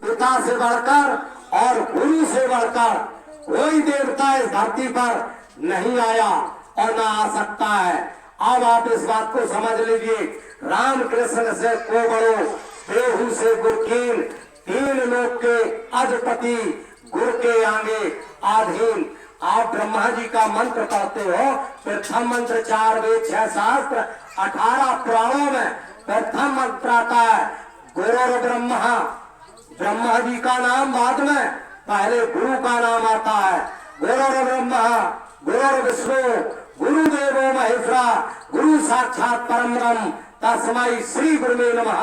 पिता से बढ़कर और गुरु से बढ़कर कोई देवता इस धरती पर नहीं आया और ना आ सकता है। अब आप इस बात को समझ लीजिए, रामकृष्ण से को बड़ो, देहू से गुरकीन, तीन लोक के अधिपति, गुरु के आगे आधीन। आप ब्रह्मा जी का मंत्र पढ़ते हो, प्रथम मंत्र 4 वेद 6 शास्त्र 18 पुराणों में प्रथम मंत्र आता है गुरु ब्रह्मा। ब्रह्मा जी का नाम बाद में, पहले गुरु का नाम आता है। गुरु ब्रह्मा गुरु विष्णु गुरुदेवो महेश्वरा गुरु साक्षात परम ब्रह्म तस्मै श्री गुरुवे नमः।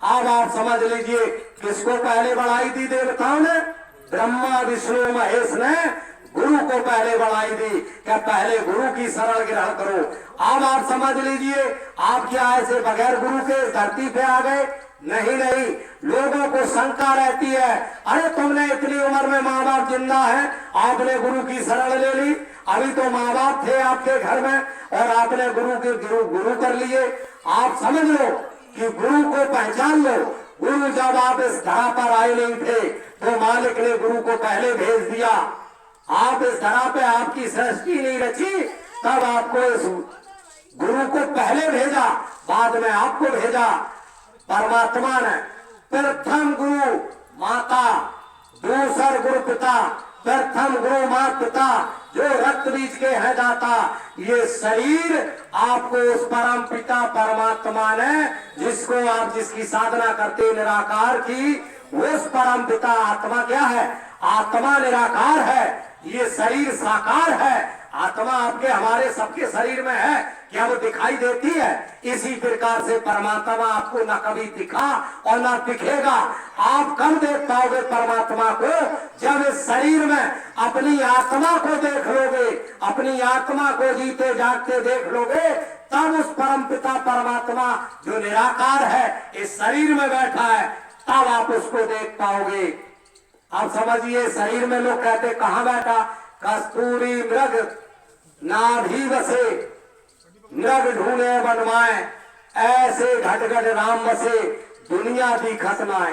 अब आप समझ लीजिए किसको पहले बढ़ाई दी देवताओं ने? ब्रह्मा विष्णु महेश ने गुरु को पहले बढ़ाई दी। क्या पहले गुरु की शरण ग्रहण करो। अब आप समझ लीजिए, आप क्या ऐसे बगैर गुरु के धरती पे आ गए? नहीं नहीं, लोगों को शंका रहती है, अरे तुमने इतनी उम्र में माँ बाप जिंदा है, आपने गुरु की शरण ले ली। अभी तो माँ बाप थे आपके घर में और आपने गुरु कर लिए। आप समझ लो कि गुरु को पहचान लो। गुरु जब आप इस धरा पर आए नहीं थे तो मालिक ने गुरु को पहले भेज दिया। आप इस धरा पे आपकी सृष्टि नहीं रची, तब आपको इस गुरु को पहले भेजा, बाद में आपको भेजा। परमात्मा ने प्रथम गुरु माता, दूसर गुरु पिता, प्रथम गुरु माँ पिता, जो रक्त बीज के है दाता। ये शरीर आपको उस परम पिता परमात्मा ने, जिसको आप जिसकी साधना करते निराकार की, उस परम पिता आत्मा क्या है? आत्मा निराकार है, ये शरीर साकार है। आत्मा आपके हमारे सबके शरीर में है, क्या वो दिखाई देती है? इसी प्रकार से परमात्मा आपको न कभी दिखा और न दिखेगा। आप कब देख पाओगे परमात्मा को? जब इस शरीर में अपनी आत्मा को देख लोगे, अपनी आत्मा को जीते जागते देख लोगे, तब उस परम पिता परमात्मा जो निराकार है, इस शरीर में बैठा है, तब आप उसको देख पाओगे। आप समझिए, शरीर में लोग कहते कहाँ बैठा? कस्तूरी मृग नाभि बसे, मृग ढूंढे बनवाए, ऐसे घट राम बसे, दुनिया दिखत नाय।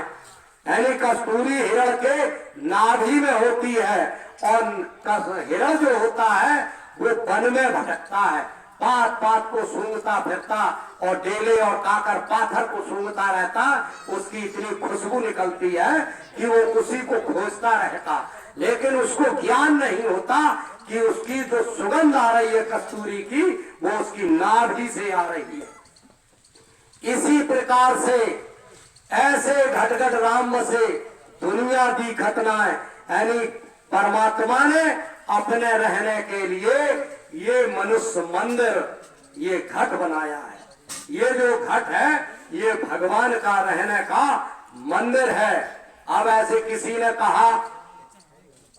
यानी कस्तूरी हिरण के नाभि में होती है और हिरण जो होता है वो वन में भटकता है, पात पात को सूंघता फिरता और डेले और काकर पाथर को सूंघता रहता। उसकी इतनी खुशबू निकलती है कि वो उसी को खोजता रहता, लेकिन उसको ज्ञान नहीं होता कि उसकी जो सुगंध आ रही है कस्तूरी की, वो उसकी नाभि से आ रही है। इसी प्रकार से ऐसे घट राम बसे, दुनिया दी घटना है। यानी परमात्मा ने अपने रहने के लिए ये मनुष्य मंदिर, ये घट बनाया है। ये जो घट है ये भगवान का रहने का मंदिर है। अब ऐसे किसी ने कहा,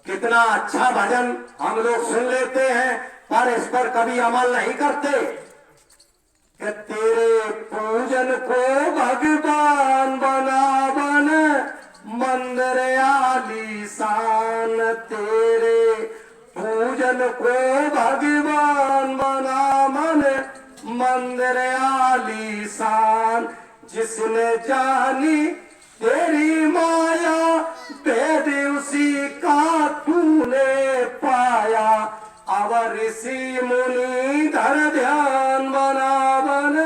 कितना अच्छा भजन हम लोग सुन लेते हैं पर इस पर कभी अमल नहीं करते। कि तेरे पूजन को भगवान बनावन, मंदिर आलीशान। तेरे पूजन को भगवान बनावन, मंदिर आलीशान। जिसने जानी तेरी माया, भेद उसी का तूने पाया। अवर ऋषि मुनि धर ध्यान बनावन,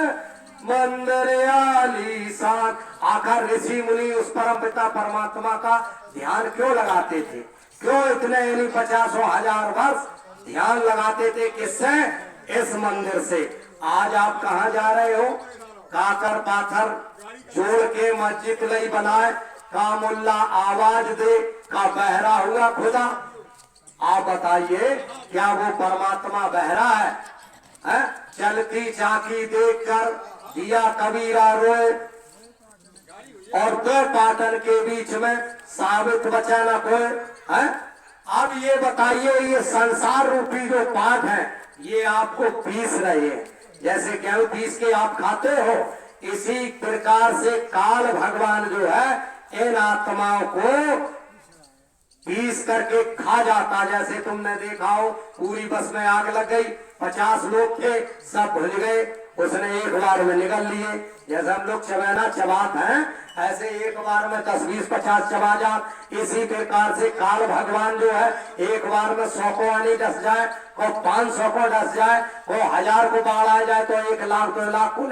मंदिर आलीशान। आखिर ऋषि मुनि उस परम पिता परमात्मा का ध्यान क्यों लगाते थे? क्यों इतने यानी 50,000 वर्ष ध्यान लगाते थे? किससे? इस मंदिर से। आज आप कहाँ जा रहे हो? काकर पाथर जोड़ के मस्जिद नहीं बनाए, का मुल्ला आवाज दे, का बहरा हुआ खुदा। आप बताइए, क्या वो परमात्मा बहरा है? चलती चाकी देखकर दिया कबीरा रोए, और दो पाटन के बीच में साबित बचा न कोई। अब ये बताइए, ये संसार रूपी जो पाठ है ये आपको पीस रहे हैं, जैसे गेहूं पीस के आप खाते हो, इसी प्रकार से काल भगवान जो है इन आत्माओं को पीस करके खा जाता। जैसे तुमने देखा हो, पूरी बस में आग लग गई, 50 लोग थे, सब भुज गए, उसने एक बार में निकल लिए। जैसे हम लोग चबाना चबात हैं, ऐसे एक बार में 10, 20, 50 चबा जा। इसी प्रकार से काल भगवान जो है एक बार में 100 को आनी डस जाए, को 500 को डस जाए, को 1000 को बाढ़ आ जाए, तो 1 लाख 2 लाख को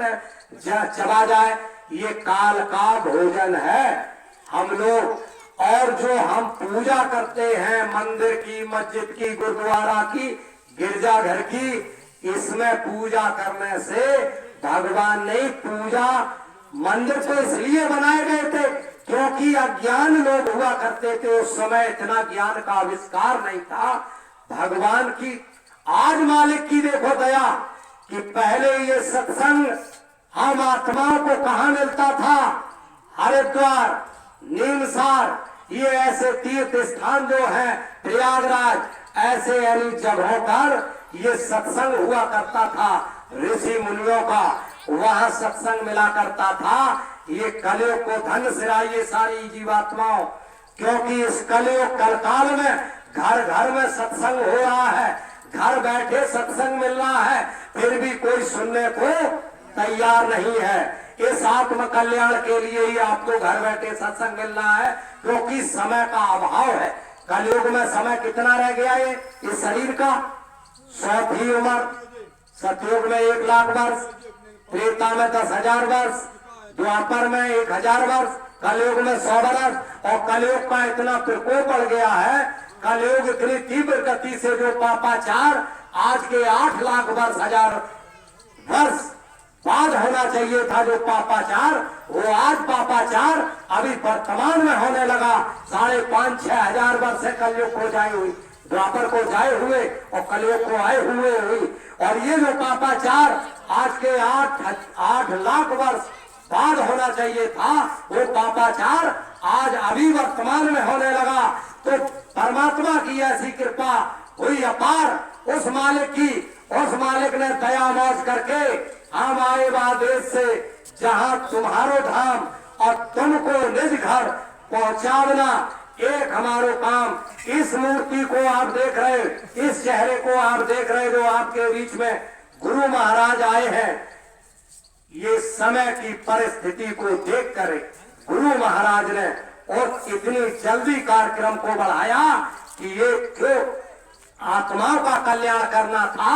चबा जाए। ये काल का भोजन है हम लोग। और जो हम पूजा करते हैं मंदिर की, मस्जिद की, गुरुद्वारा की, गिरजाघर की, इसमें पूजा करने से भगवान ने पूजा मंदिर तो इसलिए बनाए गए थे क्योंकि अज्ञान लोग हुआ करते थे। उस समय इतना ज्ञान का आविष्कार नहीं था। भगवान की आज मालिक की देखो दया कि पहले ये सत्संग हम आत्माओं को कहाँ मिलता था? हरिद्वार, नीमसार, ये ऐसे तीर्थ स्थान जो है, प्रयागराज, ऐसे यानी जगहों पर ये सत्संग हुआ करता था ऋषि मुनियों का। वहां सत्संग मिला करता था। ये कलयुग को धन सिराइए सारी जीवात्माओं, क्योंकि इस कलयुग कलकाल में घर घर में सत्संग हो रहा है, घर बैठे सत्संग मिल रहा है, फिर भी कोई सुनने को तैयार नहीं है। इस आत्म कल्याण के लिए ही आपको घर बैठे सत्संग मिल रहा है, क्योंकि समय का अभाव है। कलयुग में समय कितना रह गया है इस शरीर का? 100 की उम्र, सतयुग में 1 लाख वर्ष, त्रेता में 10,000 वर्ष, द्वापर में 1000 वर्ष, कलयुग में 100 वर्ष। और कलयुग का इतना प्रकोप बढ़ गया है, कलयुग इतनी तीव्र गति से जो पापाचार आज के 8 लाख वर्ष, 1000 वर्ष बाद होना चाहिए था, जो पापाचार वो आज पापाचार अभी वर्तमान में होने लगा। 5,5-6 हजार वर्ष से कलयुग को जाए हुई, द्वापर को जाए हुए और कलयुग को आए हुए हुई। और ये जो पापाचार आज के 8 लाख वर्ष बाद होना चाहिए था, वो पापाचार आज अभी वर्तमान में होने लगा। तो परमात्मा की ऐसी कृपा हुई अपार, उस मालिक की, उस मालिक ने दया मौज करके हम आए देश से, जहां तुम्हारो धाम और तुमको निज घर पहुंचाना एक हमारो काम। इस मूर्ति को आप देख रहे, इस चेहरे को आप देख रहे जो आपके बीच में गुरु महाराज आए हैं, ये समय की परिस्थिति को देख कर गुरु महाराज ने और इतनी जल्दी कार्यक्रम को बढ़ाया कि ये क्यों आत्माओं का कल्याण करना था।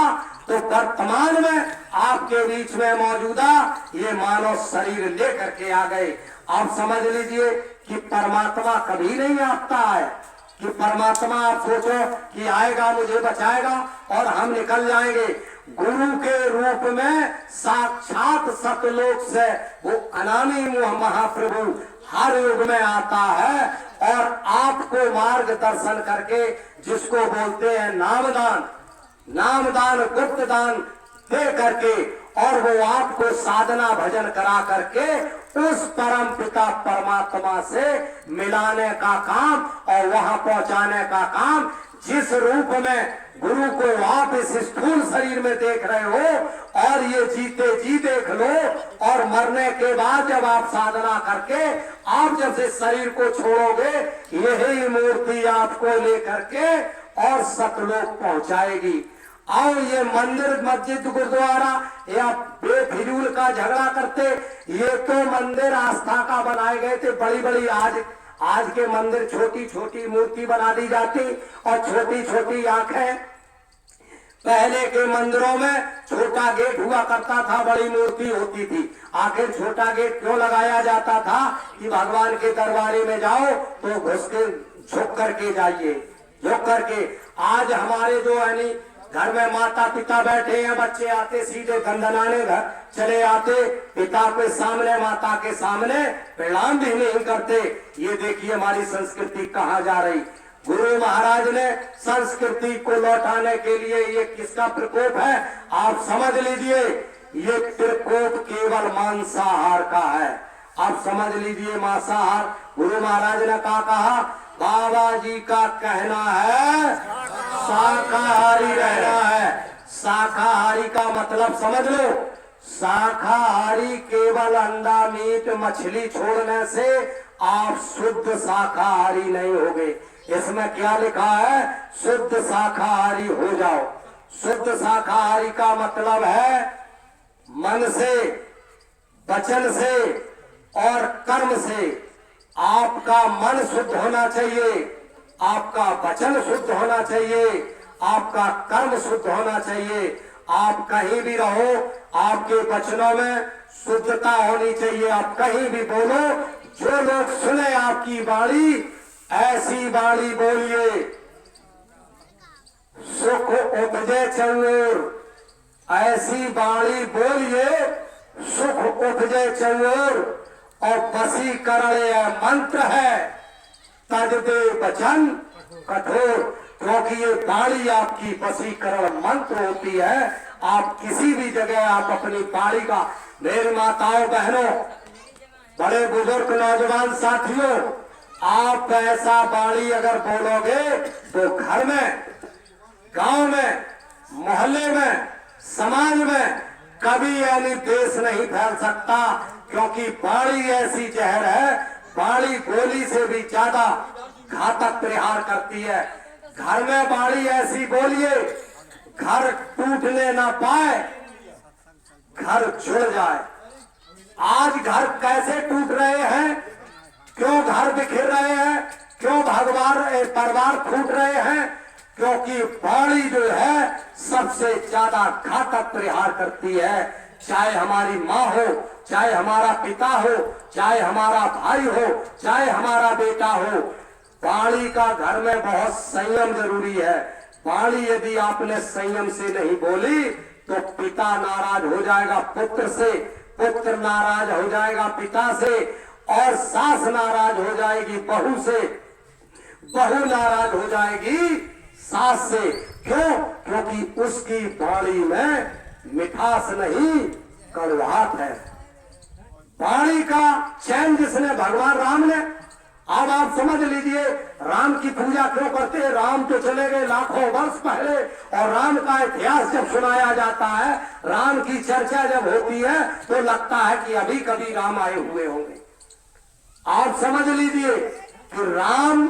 तो वर्तमान में आपके बीच में मौजूदा ये मानव शरीर लेकर के आ गए। आप समझ लीजिए कि परमात्मा कभी नहीं आता है कि परमात्मा आप सोचो कि आएगा मुझे बचाएगा और हम निकल जाएंगे। गुरु के रूप में साक्षात सतलोक से वो अनामी महाप्रभु हर युग में आता है और आपको मार्गदर्शन करके, जिसको बोलते हैं नामदान, नामदान गुप्त दान दे करके, और वो आपको साधना भजन करा करके उस परम पिता परमात्मा से मिलाने का काम और वहां पहुंचाने का काम। जिस रूप में गुरु को आप इस स्थूल शरीर में देख रहे हो और ये जीते जी देख लो, और मरने के बाद जब आप साधना करके आप जब इस शरीर को छोड़ोगे, यही मूर्ति आपको लेकर के और सतलोक पहुंचाएगी। आओ ये मंदिर, मस्जिद, गुरुद्वारा या बेफिजूल का झगड़ा करते, ये तो मंदिर आस्था का बनाए गए थे। बड़ी बड़ी आज के मंदिर छोटी छोटी मूर्ति बना दी जाती और छोटी छोटी आंखें। पहले के मंदिरों में छोटा गेट हुआ करता था, बड़ी मूर्ति होती थी। आखिर छोटा गेट क्यों लगाया जाता था? कि भगवान के दरबारे में जाओ तो घुस के झुक करके जाइए, झुक करके। आज हमारे जो है घर में माता पिता बैठे हैं, बच्चे आते सीधे गंदनाने घर चले आते, पिता के सामने माता के सामने प्रणाम भी नहीं करते। ये देखिए हमारी संस्कृति कहाँ जा रही। गुरु महाराज ने संस्कृति को लौटाने के लिए ये किसका प्रकोप है आप समझ लीजिए। ये प्रकोप केवल मांसाहार का है। आप समझ लीजिए मांसाहार। गुरु महाराज ने कहा बाबा जी का कहना है शाकाहारी रहना है। शाकाहारी का मतलब समझ लो, शाकाहारी केवल अंडा मीट मछली छोड़ने से आप शुद्ध शाकाहारी नहीं होगे। इसमें क्या लिखा है? शुद्ध शाकाहारी हो जाओ। शुद्ध शाकाहारी का मतलब है मन से, वचन से और कर्म से। आपका मन शुद्ध होना चाहिए, आपका वचन शुद्ध होना चाहिए, आपका कर्म शुद्ध होना चाहिए। आप कहीं भी रहो, आपके वचनों में शुद्धता होनी चाहिए। आप कहीं भी बोलो, जो लोग सुने आपकी वाणी, ऐसी वाणी बोलिए। सुख उपजे चौर, ऐसी वाणी बोलिए, सुख उपजे चौर। और वशीकरण यह मंत्र है, तज दे वचन कठोर। क्योंकि ये वाणी आपकी वशीकरण मंत्र होती है। आप किसी भी जगह आप अपनी वाणी का, मेरी माताओं बहनों, बड़े बुजुर्ग नौजवान साथियों, आप ऐसा वाणी अगर बोलोगे तो घर में, गांव में, मोहल्ले में, समाज में कभी यानी देश नहीं फैल सकता। क्योंकि वाणी ऐसी जहर है, वाणी गोली से भी ज्यादा घातक प्रहार करती है। घर में वाणी ऐसी बोलिए, घर टूटने ना पाए, घर जुड़ जाए। आज घर कैसे टूट रहे हैं, क्यों घर बिखर रहे हैं, क्यों परिवार फूट रहे हैं? क्योंकि वाणी जो है सबसे ज्यादा घातक प्रहार करती है। चाहे हमारी माँ हो, चाहे हमारा पिता हो, चाहे हमारा भाई हो, चाहे हमारा बेटा हो, वाणी का घर में बहुत संयम जरूरी है। वाणी यदि आपने संयम से नहीं बोली तो पिता नाराज हो जाएगा पुत्र से, पुत्र नाराज हो जाएगा पिता से, और सास नाराज हो जाएगी बहू से, बहू नाराज हो जाएगी सास से। क्यों? क्योंकि उसकी वाणी में मिठास नहीं, कड़वाहट है। वाणी का चयन जिसने, भगवान राम ने। अब आप समझ लीजिए राम की पूजा क्यों करते हैं। राम तो चले गए लाखों वर्ष पहले, और राम का इतिहास जब सुनाया जाता है, राम की चर्चा जब होती है तो लगता है कि अभी कभी राम आए हुए होंगे। आप समझ लीजिए कि राम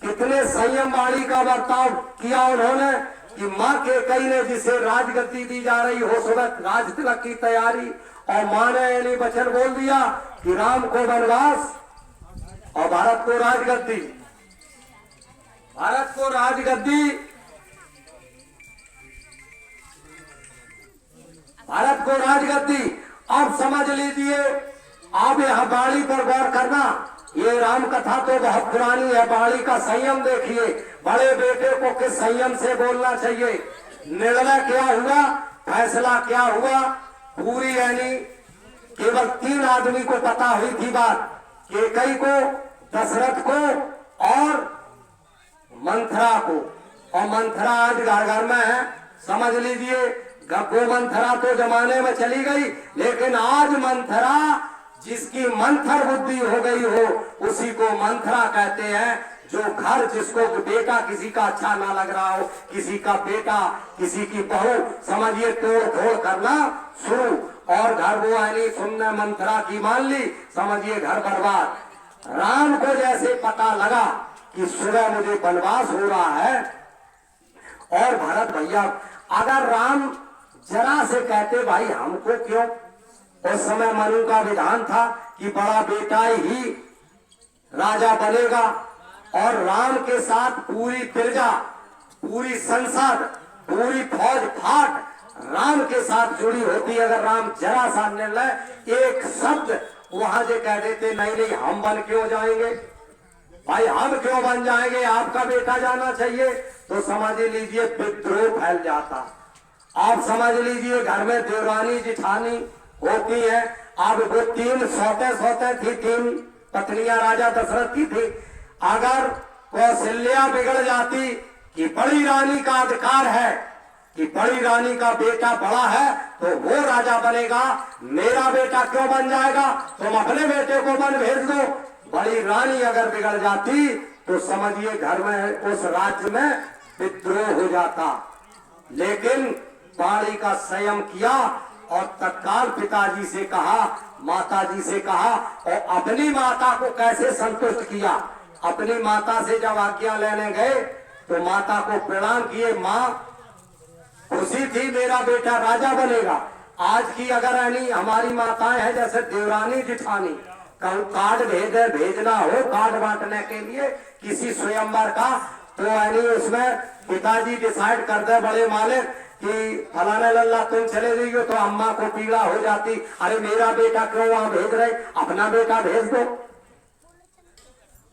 कितने संयम वाणी का बर्ताव किया उन्होंने, कि माँ के कई ने जिसे राजगद्दी दी जा रही हो, सुबह राज तिलक की तैयारी, और माँ ने यानी वचन बोल दिया कि राम को वनवास और भारत को राजगद्दी, भारत को राजगद्दी, भारत को राजगद्दी। अब समझ लीजिए, आप यहाँ वाणी पर गौर करना। ये राम कथा तो बहुत पुरानी है, वाणी का संयम देखिए। बड़े बेटे को किस संयम से बोलना चाहिए, निर्णय क्या हुआ, फैसला क्या हुआ। पूरी यानी केवल 3 आदमी को पता हुई थी बात, कैकेयी को, दशरथ को और मंथरा को। और मंथरा आज घर घर में है, समझ लीजिए। गो मंथरा तो जमाने में चली गई, लेकिन आज मंथरा, जिसकी मंथर बुद्धि हो गई हो, उसी को मंथरा कहते हैं। जो घर, जिसको बेटा किसी का अच्छा ना लग रहा हो, किसी का बेटा, किसी की बहू, समझिए तोड़ फोड़ करना शुरू, और घर वो यानी सुनने मंथरा की मान ली, समझिए घर बर्बाद। राम को जैसे पता लगा कि सुबह मुझे वनवास हो रहा है, और भरत भैया, अगर राम जरा से कहते भाई हमको क्यों, उस समय मनु का विधान था कि बड़ा बेटा ही राजा बनेगा, और राम के साथ पूरी प्रजा, पूरी संसद, पूरी फौज फाट राम के साथ जुड़ी होती। अगर राम जरा सा निर्णय, एक शब्द वहां से कह देते, नहीं नहीं हम बन क्यों जाएंगे भाई, हम क्यों बन जाएंगे, आपका बेटा जाना चाहिए, तो समझ लीजिए विद्रोह फैल जाता। आप समझ लीजिए घर में देवरानी जिठानी होती है। अब वो 3 सौते थी, 3 पत्नियां राजा दशरथ की थी। अगर कौशल्या बिगड़ जाती कि बड़ी रानी का अधिकार है कि बड़ी रानी का बेटा बड़ा है तो वो राजा बनेगा, मेरा बेटा क्यों बन जाएगा, तुम अपने बेटे को वन भेज दो। बड़ी रानी अगर बिगड़ जाती तो समझिए घर में, उस राज्य में विद्रोह हो जाता। लेकिन वाणी का संयम किया, और तत्काल पिताजी से कहा, माताजी से कहा, और अपनी माता को कैसे संतुष्ट किया। अपनी माता से जब आज्ञा लेने गए तो माता को प्रणाम किए, माँ खुशी थी मेरा बेटा राजा बनेगा। आज की अगर यानी हमारी माताएं हैं जैसे देवरानी जिठानी, कहूँ कार्ड भेजना हो कार्ड बांटने के लिए किसी स्वयंवर का, तो यानी उसमें पिताजी डिसाइड कर दे बड़े मालिक कि फलाने लल्ला तुम चले जाइयो, तो अम्मा को पीड़ा हो जाती, अरे मेरा बेटा क्यों वहां भेज रहे, अपना बेटा भेज दो।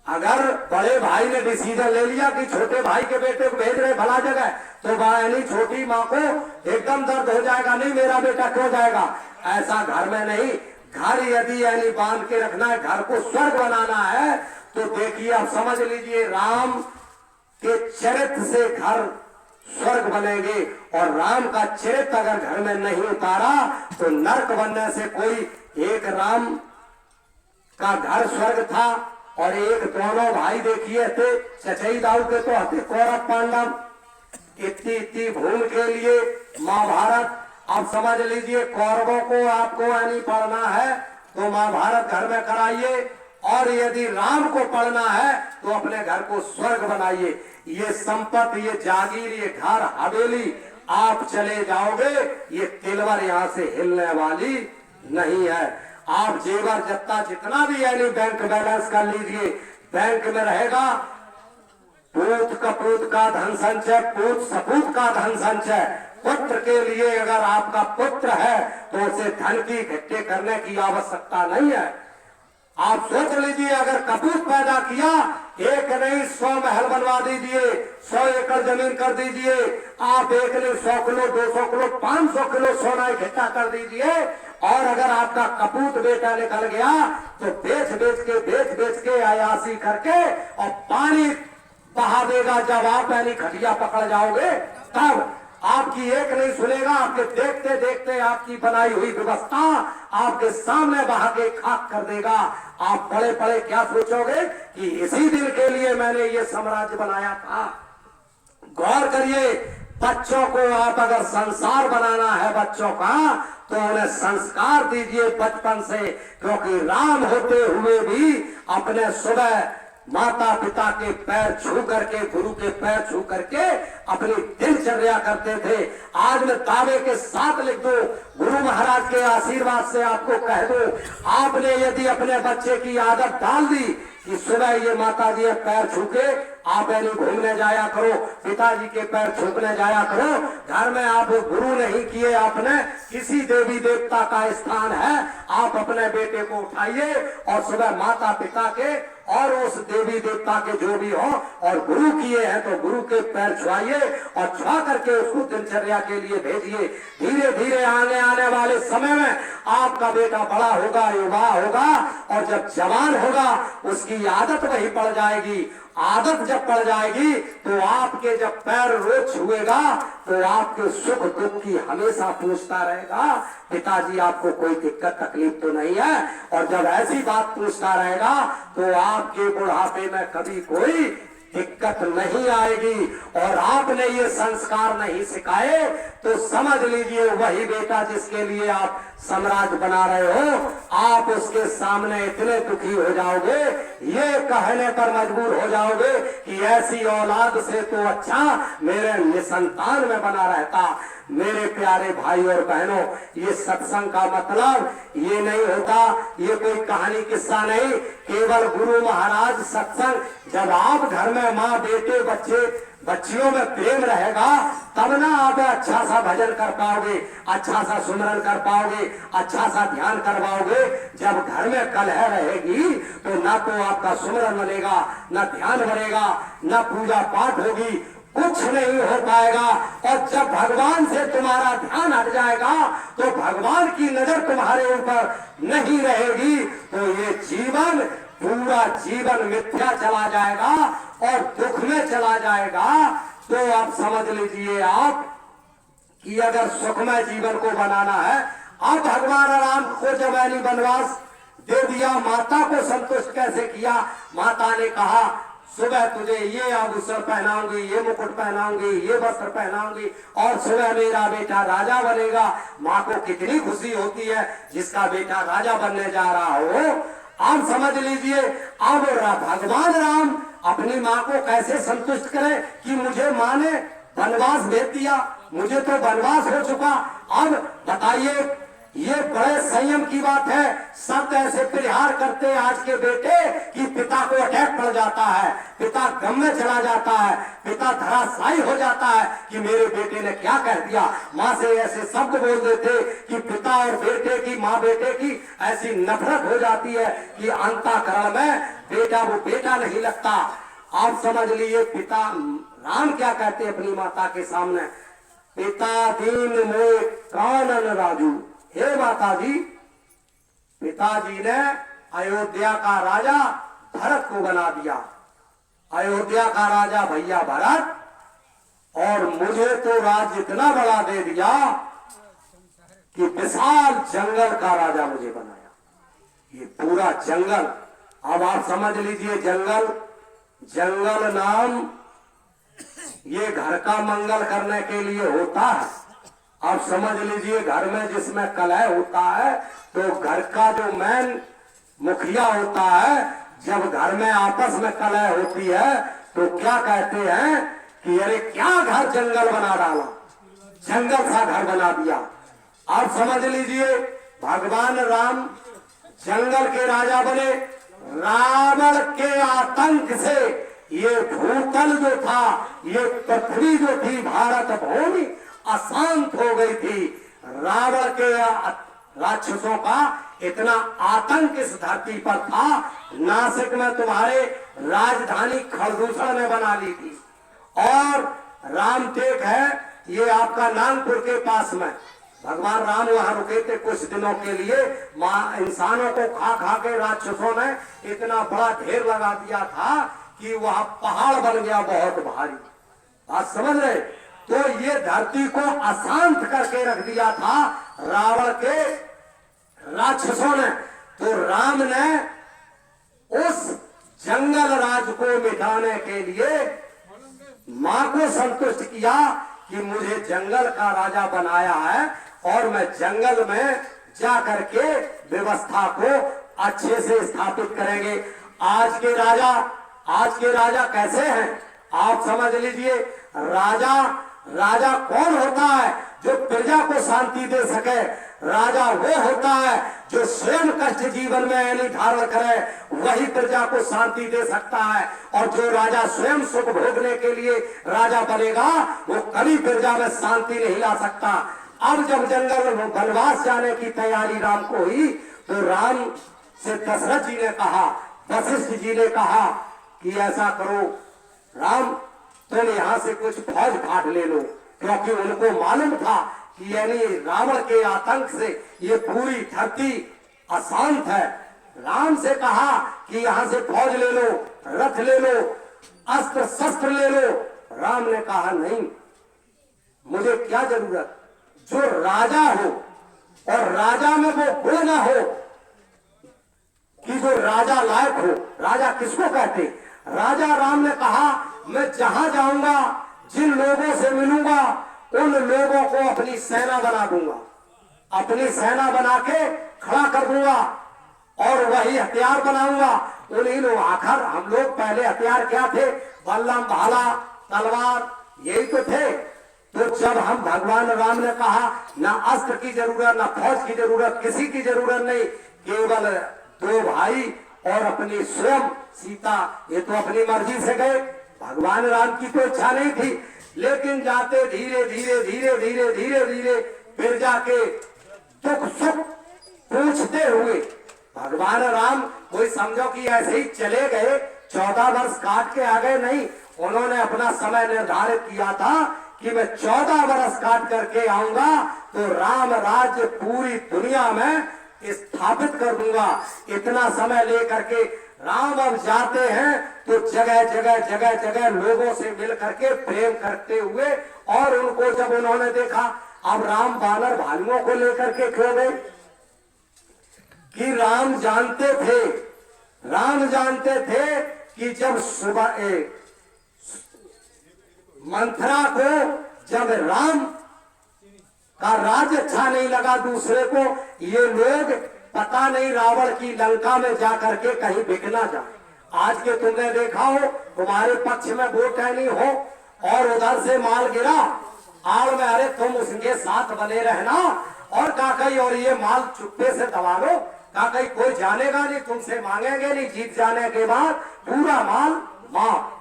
अगर बड़े भाई ने डिसीजन ले लिया कि छोटे भाई के बेटे को भेज रहे भला जगह, तो यानी छोटी माँ को एकदम दर्द हो जाएगा, नहीं मेरा बेटा क्यों जाएगा। ऐसा घर में नहीं, घर यदि यानी बांध के रखना है, घर को स्वर्ग बनाना है, तो देखिए आप समझ लीजिए राम के चरित्र से घर स्वर्ग बनेंगे, और राम का चरित्र अगर घर में नहीं उतारा तो नरक बनने से कोई, एक राम का घर स्वर्ग था और एक दोनों भाई देखिए थे चचई दाऊ के, तो हते कौरव पांडव, इतनी भूमि के लिए महाभारत। आप समझ लीजिए कौरवों को आपको यानी पढ़ना है तो महाभारत घर में कराइए, और यदि राम को पढ़ना है तो अपने घर को स्वर्ग बनाइए। ये संपत्ति, ये जागीर, ये घर हवेली आप चले जाओगे, ये तिलवर यहाँ से हिलने वाली नहीं है। आप जेवर जत्ता जितना भी यानी बैंक बैलेंस कर लीजिए, बैंक में रहेगा पूत कपूत का धन संचय, पूत सपूत का धन संचय। पुत्र के लिए अगर आपका पुत्र है तो उसे धन की इकट्ठे करने की आवश्यकता नहीं है। आप सोच लीजिए अगर कपूत पैदा किया, एक नहीं 100 महल बनवा दीजिए, 100 एकड़ जमीन कर दीजिए, आप एक नहीं 100 किलो 200 किलो 500 किलो सोना इकट्ठा कर दीजिए, और अगर आपका कपूत बेटा निकल गया तो बेच बेच के अयासी करके और पानी बहा देगा। जब आप यानी खटिया पकड़ जाओगे तब आपकी एक नहीं सुनेगा, आपके देखते देखते आपकी बनाई हुई व्यवस्था आपके सामने बहा के खाक कर देगा। आप बड़े बड़े क्या सोचोगे कि इसी दिन के लिए मैंने ये साम्राज्य बनाया था। गौर करिए, बच्चों को आप अगर संसार बनाना है बच्चों का, तो उन्हें संस्कार दीजिए बचपन से, क्योंकि राम होते हुए भी अपने सुबह माता पिता के पैर छू करके, गुरु के पैर छू करके अपनी दिनचर्या करते थे। आज मैं दावे के साथ लिख दूं, गुरु महाराज के आशीर्वाद से आपको कह दूं, आपने यदि अपने बच्चे की आदत डाल दी कि सुबह ये माता जी पैर छू के आप यानी घूमने जाया करो, पिताजी के पैर छूकने जाया करो, घर में आप गुरु नहीं किए, आपने किसी देवी देवता का स्थान है, आप अपने बेटे को उठाइए और सुबह माता पिता के और उस देवी देवता के जो भी हो और गुरु किए हैं तो गुरु के पैर छुआइए और छुआ करके उसको दिनचर्या के लिए भेजिए। धीरे धीरे आने वाले समय में आपका बेटा बड़ा होगा, युवा होगा, और जब जवान होगा उसकी आदत वही पड़ जाएगी। आदत जब पड़ जाएगी तो आपके जब पैर रोज छुएगा तो आपके सुख दुख की हमेशा पूछता रहेगा, पिताजी आपको कोई दिक्कत तकलीफ तो नहीं है। और जब ऐसी बात पूछता रहेगा तो आपके बुढ़ापे में कभी कोई दिक्कत नहीं आएगी। और आपने ये संस्कार नहीं सिखाए तो समझ लीजिए वही बेटा जिसके लिए आप साम्राज्य बना रहे हो, आप उसके सामने इतने दुखी हो जाओगे, ये कहने पर मजबूर हो जाओगे कि ऐसी औलाद से तो अच्छा मेरे निसंतान में बना रहता। मेरे प्यारे भाई और बहनों, ये सत्संग का मतलब ये नहीं होता, ये कोई कहानी किस्सा नहीं, केवल गुरु महाराज सत्संग। जब आप घर में माँ बेटे बच्चे बच्चियों में प्रेम रहेगा तब ना आप अच्छा सा भजन कर पाओगे, अच्छा सा सुमरन कर पाओगे, अच्छा सा ध्यान कर पाओगे। जब घर में कलह रहेगी तो ना तो आपका सुमरन बनेगा, ना ध्यान बनेगा, ना पूजा पाठ होगी, कुछ नहीं हो पाएगा। और जब भगवान से तुम्हारा ध्यान हट जाएगा तो भगवान की नजर तुम्हारे ऊपर नहीं रहेगी, तो ये जीवन पूरा जीवन मिथ्या चला जाएगा और दुख में चला जाएगा। तो आप समझ लीजिए आप कि अगर सुखमय जीवन को बनाना है, अब भगवान राम को जब वनवास दे दिया, माता को संतुष्ट कैसे किया। माता ने कहा सुबह तुझे ये आभूषण पहनाऊंगी, ये मुकुट पहनाऊंगी, ये वस्त्र पहनाऊंगी, और सुबह मेरा बेटा राजा बनेगा। माँ को कितनी खुशी होती है जिसका बेटा राजा बनने जा रहा हो। आप समझ लीजिए अब भगवान राम अपनी माँ को कैसे संतुष्ट करे कि मुझे माँ ने वनवास भेज दिया, मुझे तो वनवास हो चुका, अब बताइए, ये बड़े संयम की बात है। सब ऐसे परिहार करते हैं आज के बेटे कि पिता को अटैक पड़ जाता है, पिता गम में चला जाता है, पिता धराशायी हो जाता है कि मेरे बेटे ने क्या कह दिया। माँ से ऐसे शब्द बोल देते कि पिता और बेटे की, माँ बेटे की ऐसी नफरत हो जाती है कि अंतःकरण में बेटा वो बेटा नहीं लगता। आप समझ लीजिए पिता राम क्या कहते हैं अपनी माता के सामने, पिता दीन मोह कानन राजू। हे माता जी, पिताजी ने अयोध्या का राजा भरत को बना दिया, अयोध्या का राजा भैया भरत, और मुझे तो राज्य इतना बड़ा दे दिया कि विशाल जंगल का राजा मुझे बनाया। ये पूरा जंगल, अब आप समझ लीजिए जंगल, जंगल नाम ये घर का मंगल करने के लिए होता है। आप समझ लीजिए घर में जिसमें कलह होता है तो घर का जो मेन मुखिया होता है, जब घर में आपस में कलह होती है तो क्या कहते हैं कि अरे क्या घर जंगल बना डाला, जंगल सा घर बना दिया। आप समझ लीजिए भगवान राम जंगल के राजा बने। रावण के आतंक से ये भूतल जो था, ये पृथ्वी जो थी, भारत भूमि अशांत हो गई थी। रावण के राक्षसों का इतना आतंक इस धरती पर था, नासिक में तुम्हारे राजधानी खरदूषण ने बना ली थी। और रामटेक है ये आपका नागपुर के पास में, भगवान राम वहां रुके थे कुछ दिनों के लिए। इंसानों को खा खा के राक्षसों ने इतना बड़ा ढेर लगा दिया था कि वहां पहाड़ बन गया बहुत भारी। बात समझ रहे? तो ये धरती को अशांत करके रख दिया था रावण के राक्षसों ने। तो राम ने उस जंगल राज को मिटाने के लिए मां को संतुष्ट किया कि मुझे जंगल का राजा बनाया है और मैं जंगल में जा करके व्यवस्था को अच्छे से स्थापित करेंगे। आज के राजा कैसे हैं आप समझ लीजिए। राजा कौन होता है जो प्रजा को शांति दे सके? राजा वो होता है जो स्वयं कष्ट जीवन में यानी धारण करे, वही प्रजा को शांति दे सकता है। और जो राजा स्वयं सुख भोगने के लिए राजा बनेगा वो कभी प्रजा में शांति नहीं ला सकता। अब जब जंगल में वनवास जाने की तैयारी राम को हुई तो राम से दशरथ जी ने कहा, वशिष्ठ जी ने कहा कि ऐसा करो राम, तुम यहाँ से कुछ फौज फाट ले लो, क्योंकि उनको मालूम था कि यानी रावण के आतंक से ये पूरी धरती अशांत है। राम से कहा कि यहाँ से फौज ले लो, रथ ले लो, अस्त्र शस्त्र ले लो। राम ने कहा नहीं, मुझे क्या जरूरत, जो राजा हो और राजा में वो गुण ना हो कि जो राजा लायक हो। राजा किसको कहते? राजा राम ने कहा मैं जहां जाऊंगा, जिन लोगों से मिलूंगा, उन लोगों को अपनी सेना बना दूंगा, अपनी सेना बना के खड़ा कर दूंगा और वही हथियार बनाऊंगा। उन्हीं लोग, आखिर हम लोग पहले हथियार क्या थे? बल्लम, भाला, तलवार, यही तो थे। तो जब हम भगवान राम ने कहा ना अस्त्र की जरूरत, ना फौज की जरूरत, किसी की जरूरत नहीं, केवल दो भाई और अपनी स्वयं सीता, ये तो अपनी मर्जी से गए, भगवान राम की तो इच्छा नहीं थी। लेकिन जाते धीरे धीरे धीरे धीरे धीरे धीरे फिर जाके दुख सुख पूछते हुए भगवान राम, कोई समझो कि ऐसे ही चले गए, 14 वर्ष काट के आ गए, नहीं। उन्होंने अपना समय निर्धारित किया था कि मैं 14 वर्ष काट करके आऊंगा तो राम राज्य पूरी दुनिया में स्थापित कर दूंगा। इतना समय लेकर के राम अब जाते हैं तो जगह जगह जगह जगह लोगों से मिल करके प्रेम करते हुए, और उनको जब उन्होंने देखा अब राम बानर भालुओं को लेकर के खो गए कि राम जानते थे कि जब सुबह मंथरा को जब राम का राज अच्छा नहीं लगा दूसरे को, ये लोग पता नहीं रावण की लंका में जाकर के कहीं बिक ना जाए। आज के तुमने देखा हो, तुम्हारे पक्ष में वोट नहीं हो और उधर से माल गिरा आड़ में, अरे तुम उसके साथ बने रहना और काकई, और ये माल चुप्पे से दबा लो, काकई कोई जानेगा नहीं, तुमसे मांगेंगे नहीं, जीत जाने के बाद पूरा माल माफ।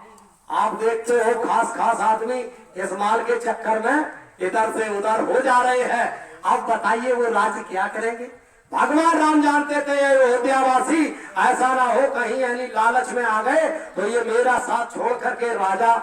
आप देखते हो खास खास आदमी इस माल के चक्कर में इधर से उधर हो जा रहे हैं। अब बताइए वो राज्य क्या करेंगे? भगवान राम जानते थे ये अयोध्यावासी ऐसा ना हो कहीं यानी लालच में आ गए तो ये मेरा साथ छोड़ करके, राजा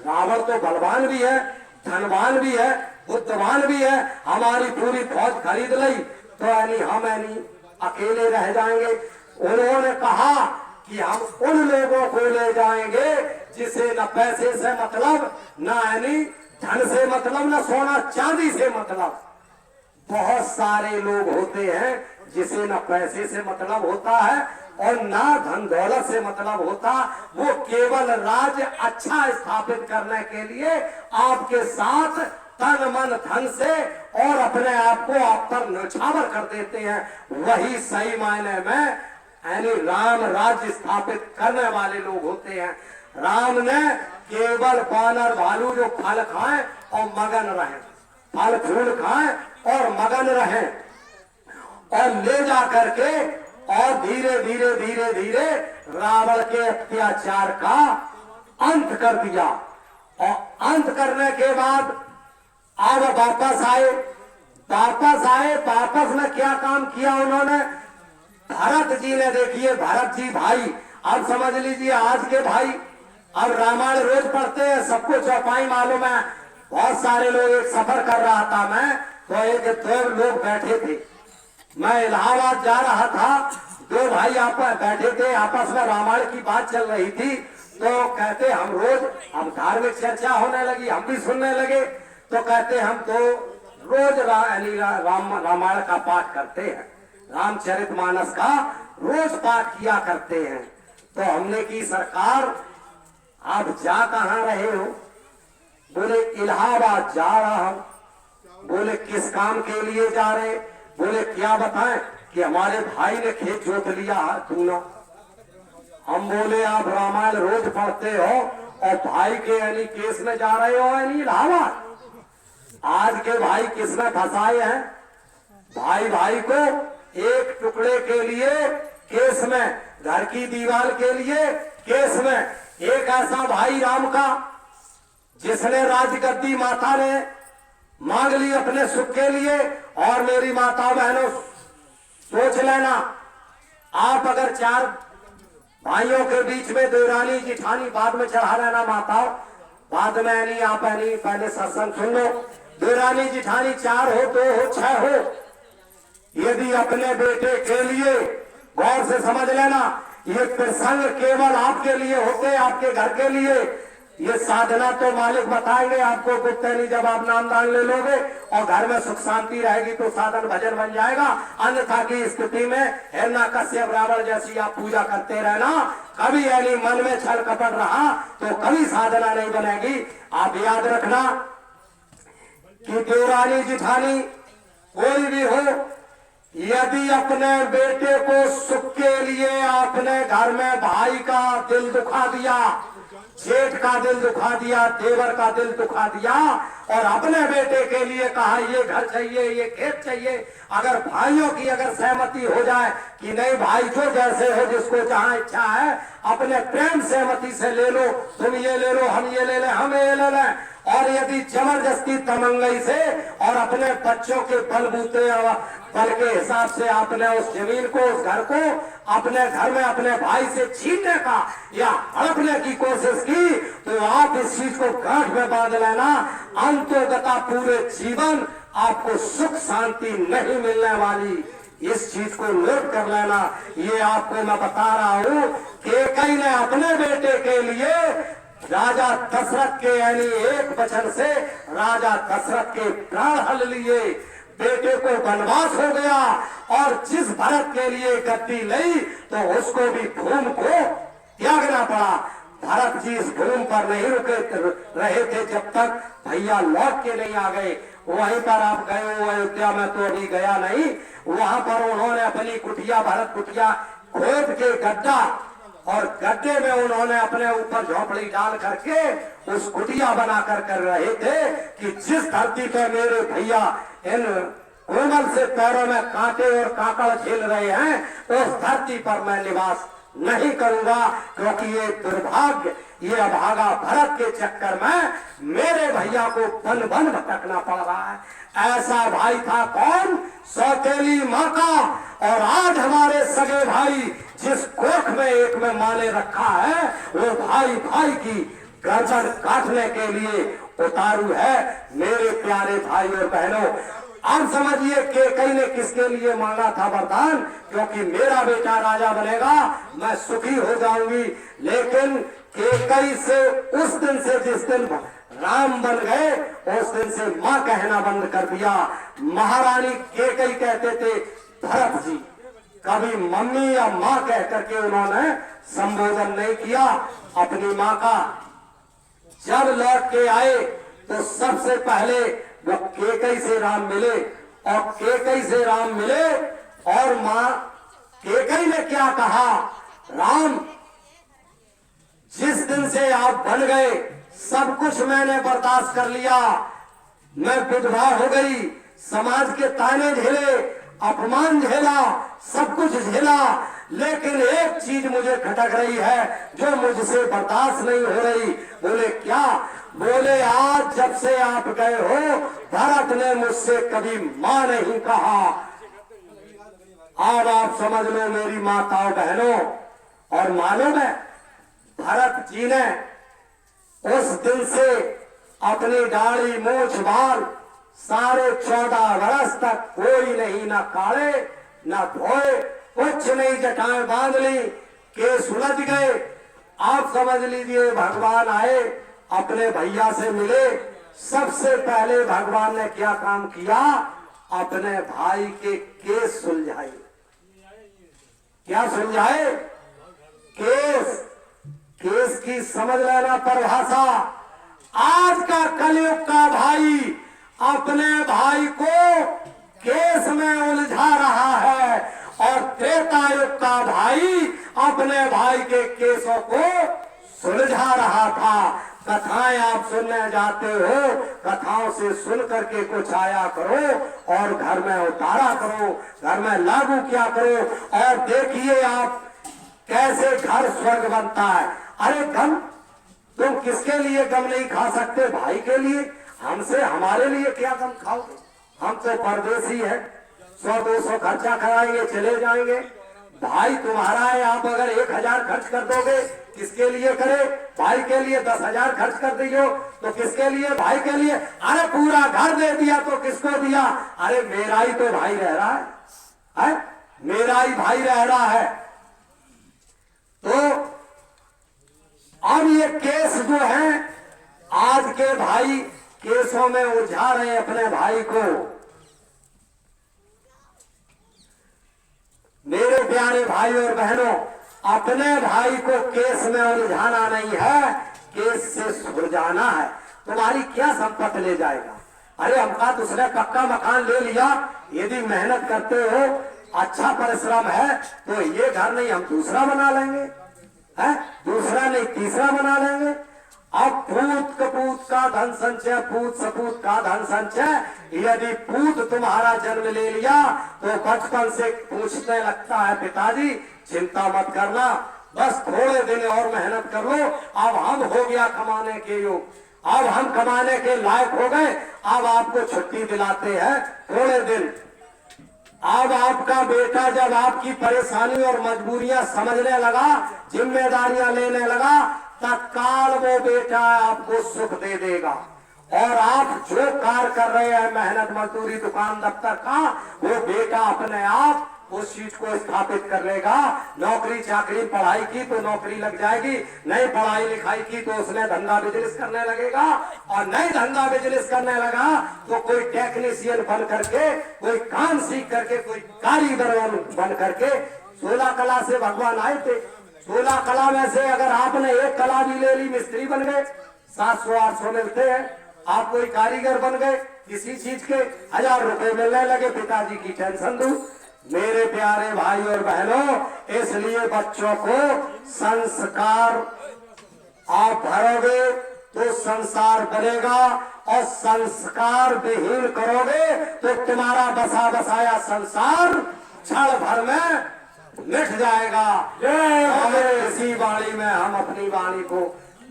रावण तो बलवान भी है, धनवान भी है, बुद्धवान भी है, हमारी पूरी फौज खरीद ली तो यानी हम यानी अकेले रह जाएंगे। उन्होंने कहा कि हम उन लोगों को ले जाएंगे जिसे न पैसे से मतलब, न यानी धन से मतलब, न सोना चांदी से मतलब। बहुत सारे लोग होते हैं जिसे न पैसे से मतलब होता है और न धन दौलत से मतलब होता, वो केवल राज्य अच्छा स्थापित करने के लिए आपके साथ तन मन धन से और अपने आप को आप पर न्यौछावर कर देते हैं। वही सही मायने में यानी राम राज्य स्थापित करने वाले लोग होते हैं। राम ने केवल बानर भालू जो फल खाएं और मगन रहें, फल फूल खाएं और मगन रहें, और ले जा करके और धीरे धीरे धीरे धीरे रावण के अत्याचार का अंत कर दिया। और अंत करने के बाद अब वापस आए, वापस में क्या काम किया उन्होंने? भरत जी ने, देखिए भरत जी भाई, अब समझ लीजिए आज के भाई, अब रामायण रोज पढ़ते हैं, सबको चौपाई मालूम है। बहुत सारे लोग, एक सफर कर रहा था मैं तो एक दो लोग बैठे थे, मैं इलाहाबाद जा रहा था, दो भाई आपस बैठे थे, आपस में रामायण की बात चल रही थी। तो कहते हम रोज, हम धार्मिक चर्चा होने लगी, हम भी सुनने लगे, तो कहते हम तो रोज रामायण का पाठ करते हैं, रामचरितमानस का रोज पाठ किया करते हैं। तो हमने की सरकार आप जा कहाँ रहे हो? बोले इलाहाबाद जा रहा हूं। बोले किस काम के लिए जा रहे? बोले क्या बताएं कि हमारे भाई ने खेत जोत लिया है दूना। हम बोले आप रामायण रोज पढ़ते हो और भाई के यानी केस में जा रहे हो यानी इलाहाबाद? आज के भाई किसमें फंसाए हैं? भाई भाई को एक टुकड़े के लिए केस में, घर की दीवार के लिए केस में। एक ऐसा भाई राम का जिसने राजगद्दी माता ने मांग ली अपने सुख के लिए। और मेरी माता बहनों सोच लेना, आप अगर चार भाइयों के बीच में देवरानी जिठानी बाद में चढ़ा लेना माताओं, बाद में नहीं आप नहीं, पहले सत्संग सुन लो। देवरानी जिठानी चार हो, दो हो, छह हो, यदि अपने बेटे के लिए, गौर से समझ लेना, ये प्रसंग केवल आपके लिए होते, आपके घर के लिए। ये साधना तो मालिक बताएंगे आपको, गुप्तनी जब आप नामदान ले लोगे और घर में सुख शांति रहेगी तो साधन भजन बन जाएगा। अन्यथा की स्थिति में हिरण्यकश्यप रावण जैसी आप पूजा करते रहना, कभी यानी मन में छल कपट रहा तो कभी साधना नहीं बनेगी। आप याद रखना कि देवरानी जिठानी कोई भी हो, यदि अपने बेटे को सुख के लिए आपने घर में भाई का दिल दुखा दिया, जेठ का दिल दुखा दिया, देवर का दिल दुखा दिया और अपने बेटे के लिए कहा ये घर चाहिए, ये खेत चाहिए, अगर भाइयों की अगर सहमति हो जाए कि नहीं भाई जो जैसे हो, जिसको जहां इच्छा है अपने प्रेम सहमति से ले लो, तुम ये ले लो, हम ये ले लें, हम ये ले लें, और यदि जबरदस्ती तमंगई से और अपने बच्चों के बलबूते बल के हिसाब से आपने उस जमीन को, उस घर को अपने घर में अपने भाई से छीनने का या हड़पने की कोशिश की, तो आप इस चीज को गांठ में बांध लेना, अंतोगता पूरे जीवन आपको सुख शांति नहीं मिलने वाली। इस चीज को नोट कर लेना। ये आपको मैं बता रहा हूं कि कई ने अपने बेटे के लिए राजा दशरथ के यानी एक वचन से राजा दशरथ के प्राण हल लिए, बेटे को वनवास हो गया और जिस भरत के लिए गद्दी ली तो उसको भी भूमि को त्यागना पड़ा। भरत जी इस भूमि पर नहीं रुके रहे थे जब तक भैया लौट के नहीं आ गए। वहीं पर आप गए हो अयोध्या में तो अभी गया नहीं, वहां पर उन्होंने अपनी कुटिया, भरत कुटिया खोद के गड्ढा और गड्ढे में उन्होंने अपने ऊपर झोपड़ी डाल करके उस कुटिया बनाकर कर रहे थे कि जिस धरती पे मेरे भैया इन कोमल से पैरों में कांटे और काकड़ झेल रहे हैं उस धरती पर मैं निवास नहीं करूंगा, क्योंकि ये दुर्भाग्य, ये अभागा भरत के चक्कर में मेरे भैया को बन बन भटकना पड़ रहा है। ऐसा भाई था कौन? सौतेली माँ का। और आज हमारे सगे भाई जिस कोख में एक में माँ ने रखा है वो भाई भाई की गर्दन काटने के लिए उतारू है। मेरे प्यारे भाई और बहनों, आप समझिए केकई ने किसके लिए मांगा था वरदान? क्योंकि मेरा बेटा राजा बनेगा, मैं सुखी हो जाऊंगी। लेकिन केकई से उस दिन से जिस दिन राम बन गए उस दिन से माँ कहना बंद कर दिया। महारानी केकई कहते थे भरत जी, कभी मम्मी या माँ कह करके उन्होंने संबोधन नहीं किया अपनी माँ का। जब लौट के आए तो सबसे पहले वो केकई से राम मिले, और केकई से राम मिले और माँ केकई ने क्या कहा? राम, जिस दिन से आप बन गए सब कुछ मैंने बर्दाश्त कर लिया, मैं विधवा हो गई, समाज के ताने झेले, अपमान झेला, सब कुछ झेला, लेकिन एक चीज मुझे खटक रही है जो मुझसे बर्दाश्त नहीं हो रही। बोले क्या? बोले आज जब से आप गए हो भरत ने मुझसे कभी माँ नहीं कहा। अब आप समझ लो मेरी माताओं बहनों, और मालूम है भरत जी ने उस दिन से अपनी दाढ़ी मूछ बाल सारे 14 वर्ष तक कोई नहीं, ना काढ़े ना धोए, कुछ नहीं, जटाएं बांध ली, केस उलझ गए। आप समझ लीजिए भगवान आए, अपने भैया से मिले, सबसे पहले भगवान ने क्या काम किया? अपने भाई के केस सुलझाए। क्या सुलझाए? केस। केस की समझ लेना परिभाषा। आज का कलयुग का भाई अपने भाई को केस में उलझा रहा है, और त्रेता युग का भाई अपने भाई के केसों को सुलझा रहा था। कथाएं आप सुनने जाते हो, कथाओं से सुन करके कुछ आया करो और घर में उतारा करो, घर में लागू किया करो, और देखिए आप कैसे घर स्वर्ग बनता है। अरे गम, तुम किसके लिए गम नहीं खा सकते? भाई के लिए। हमसे हमारे लिए क्या गम खाओगे? हम तो परदेसी है, 100-200 खर्चा कराएंगे चले जाएंगे। भाई तुम्हारा है, आप अगर 1000 खर्च कर दोगे किसके लिए करे? भाई के लिए 10,000 खर्च कर दियो तो किसके लिए? भाई के लिए। अरे पूरा घर दे दिया तो किसको दिया? अरे मेरा ही तो भाई रह रहा है? मेरा ही भाई रह रहा है। तो अब ये केस जो है, आज के भाई केसों में उलझा रहे अपने भाई को। मेरे प्यारे भाई और बहनों, अपने भाई को केस में उलझाना नहीं है, केस से सुलझाना है। तुम्हारी क्या संपत्ति ले जाएगा? अरे हमका दूसरा पक्का मकान ले लिया, यदि मेहनत करते हो, अच्छा परिश्रम है तो ये घर नहीं हम दूसरा बना लेंगे, है? दूसरा नहीं तीसरा बना लेंगे। अब पूत कपूत का धन संचय, पूत सपूत का धन संचय। यदि पूत तुम्हारा जन्म ले लिया तो बचपन से पूछने लगता है पिताजी चिंता मत करना, बस थोड़े दिन और मेहनत कर लो, अब हम हो गया कमाने के योग, अब हम कमाने के लायक हो गए, अब आपको छुट्टी दिलाते हैं थोड़े दिन। अब आपका बेटा जब आपकी परेशानी और मजबूरियां समझने लगा, जिम्मेदारियां लेने लगा, तत्काल वो बेटा आपको सुख दे देगा। और आप जो कार्य कर रहे हैं, मेहनत मजदूरी दुकान दफ्तर का, वो बेटा अपने आप उस चीज को स्थापित कर लेगा। नौकरी चाकरी पढ़ाई की तो नौकरी लग जाएगी, नहीं पढ़ाई लिखाई की तो उसने धंधा बिजनेस करने लगेगा, और नहीं धंधा बिजनेस करने लगा तो कोई टेक्नीशियन बन करके, कोई काम सीख करके, कोई कारीगर बन करके। 16 कला से भगवान आए थे, 16 कला में से अगर आपने एक कला भी ले ली, मिस्त्री बन गए, 700-800 मिलते हैं। आप कोई कारीगर बन गए, किसी चीज के 1000 रुपए मिलने लगे, पिताजी की टेंशन दूर। मेरे प्यारे भाई और बहनों, इसलिए बच्चों को संस्कार आप भरोगे तो संसार बनेगा, और संस्कार विहीन करोगे तो तुम्हारा बसा बसाया संसार क्षण भर में मिट जाएगा। इसी वाणी में हम अपनी वाणी को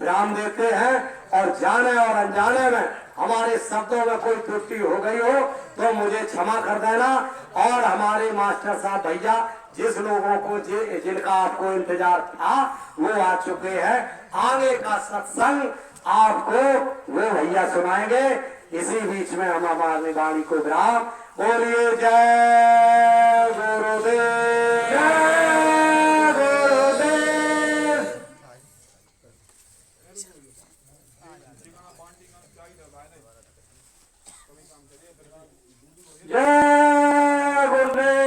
विराम देते हैं, और जाने और अनजाने में हमारे शब्दों में कोई त्रुटि हो गई हो तो मुझे क्षमा कर देना। और हमारे मास्टर साहब भैया जिस लोगों को जिनका आपको इंतजार था वो आ चुके हैं। आगे का सत्संग आपको वो भैया सुनाएंगे। इसी बीच में हम हमारी वाणी को विराम। बोलिए जय गुरुदेव, जय गुरुदेव। जय गुरुदेव।